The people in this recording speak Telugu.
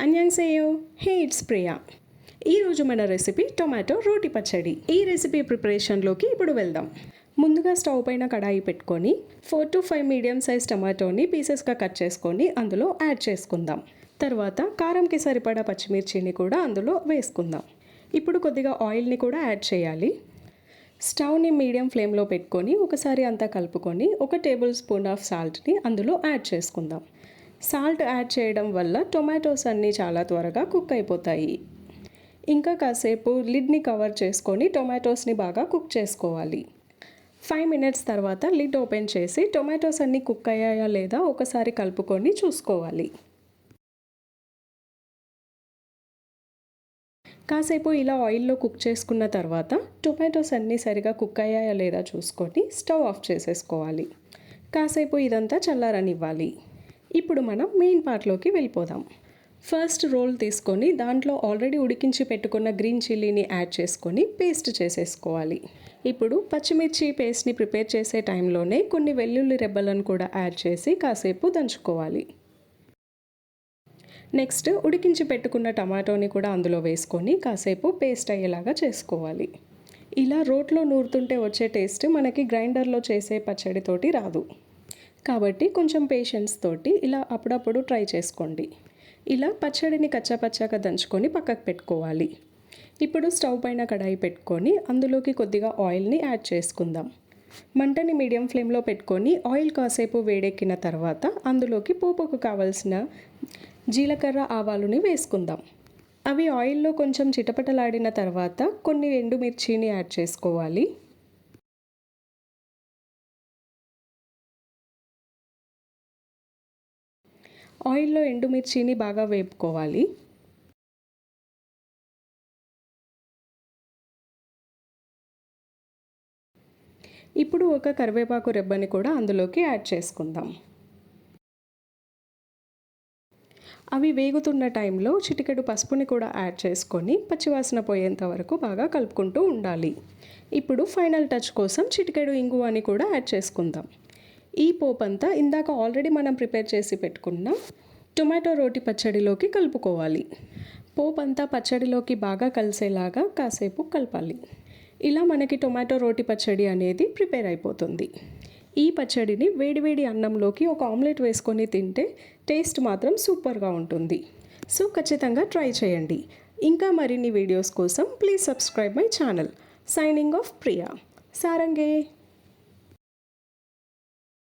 అన్యాంసేయో హే ఇట్స్ ప్రియా. ఈరోజు మన రెసిపీ టొమాటో రోటి పచ్చడి. ఈ రెసిపీ ప్రిపరేషన్లోకి ఇప్పుడు వెళ్దాం. ముందుగా స్టవ్ పైన కడాయి పెట్టుకొని 4 to 5 మీడియం సైజ్ టమాటోని పీసెస్గా కట్ చేసుకొని అందులో యాడ్ చేసుకుందాం. తర్వాత కారంకి సరిపడా పచ్చిమిర్చిని కూడా అందులో వేసుకుందాం. ఇప్పుడు కొద్దిగా ఆయిల్ని కూడా యాడ్ చేయాలి. స్టవ్ని మీడియం ఫ్లేమ్లో పెట్టుకొని ఒకసారి అంతా కలుపుకొని 1 టేబుల్ స్పూన్ ఆఫ్ సాల్ట్ని అందులో యాడ్ చేసుకుందాం. సాల్ట్ యాడ్ చేయడం వల్ల టొమాటోస్ అన్నీ చాలా త్వరగా కుక్ అయిపోతాయి. ఇంకా కాసేపు లిడ్ని కవర్ చేసుకొని టొమాటోస్ని బాగా కుక్ చేసుకోవాలి. 5 minutes తర్వాత లిడ్ ఓపెన్ చేసి టొమాటోస్ అన్నీ కుక్ అయ్యాయా లేదా ఒకసారి కలుపుకొని చూసుకోవాలి. కాసేపు ఇలా ఆయిల్లో కుక్ చేసుకున్న తర్వాత టొమాటోస్ అన్నీ సరిగా కుక్ అయ్యాయా లేదా చూసుకొని స్టవ్ ఆఫ్ చేసేసుకోవాలి. కాసేపు ఇదంతా చల్లారనివ్వాలి. ఇప్పుడు మనం మెయిన్ పార్ట్లోకి వెళ్ళిపోదాం. ఫస్ట్ రోల్ తీసుకొని దాంట్లో ఆల్రెడీ ఉడికించి పెట్టుకున్న గ్రీన్ చిల్లీని యాడ్ చేసుకొని పేస్ట్ చేసేసుకోవాలి. ఇప్పుడు పచ్చిమిర్చి పేస్ట్ని ప్రిపేర్ చేసే టైంలోనే కొన్ని వెల్లుల్లి రెబ్బలను కూడా యాడ్ చేసి కాసేపు దంచుకోవాలి. నెక్స్ట్ ఉడికించి పెట్టుకున్న టమాటోని కూడా అందులో వేసుకొని కాసేపు పేస్ట్ అయ్యేలాగా చేసుకోవాలి. ఇలా రోట్లో నూరుతుంటే వచ్చే టేస్ట్ మనకి గ్రైండర్లో చేసే పచ్చడితోటి రాదు. కాబట్టి కొంచెం పేషెన్స్ తోటి ఇలా అప్పుడప్పుడు ట్రై చేసుకోండి. ఇలా పచ్చడిని కచ్చాపచ్చాగా దంచుకొని పక్కకు పెట్టుకోవాలి. ఇప్పుడు స్టవ్ పైన కడాయి పెట్టుకొని అందులోకి కొద్దిగా ఆయిల్ని యాడ్ చేసుకుందాం. మంటని మీడియం ఫ్లేమ్లో పెట్టుకొని ఆయిల్ కాసేపు వేడెక్కిన తర్వాత అందులోకి పోపుకు కావలసిన జీలకర్ర ఆవాలుని వేసుకుందాం. అవి ఆయిల్లో కొంచెం చిటపటలాడిన తర్వాత కొన్ని ఎండుమిర్చిని యాడ్ చేసుకోవాలి. ఆయిల్లో ఎండుమిర్చిని బాగా వేపుకోవాలి. ఇప్పుడు ఒక కరివేపాకు రెబ్బని కూడా అందులోకి యాడ్ చేసుకుందాం. అవి వేగుతున్న టైంలో చిటికెడు పసుపుని కూడా యాడ్ చేసుకొని పచ్చివాసన పోయేంత వరకు బాగా కలుపుకుంటూ ఉండాలి. ఇప్పుడు ఫైనల్ టచ్ కోసం చిటికెడు ఇంగువని కూడా యాడ్ చేసుకుందాం. ఈ పోపంతా ఇందాక ఆల్రెడీ మనం ప్రిపేర్ చేసి పెట్టుకున్న టొమాటో రోటి పచ్చడిలోకి కలుపుకోవాలి. పోపంతా పచ్చడిలోకి బాగా కలిసేలాగా కాసేపు కలపాలి. ఇలా మనకి టొమాటో రోటి పచ్చడి అనేది ప్రిపేర్ అయిపోతుంది. ఈ పచ్చడిని వేడివేడి అన్నంలోకి ఒక ఆమ్లెట్ వేసుకొని తింటే టేస్ట్ మాత్రం సూపర్గా ఉంటుంది. సో ఖచ్చితంగా ట్రై చేయండి. ఇంకా మరిన్ని వీడియోస్ కోసం please subscribe my channel. Signing off Priya. సారంగే.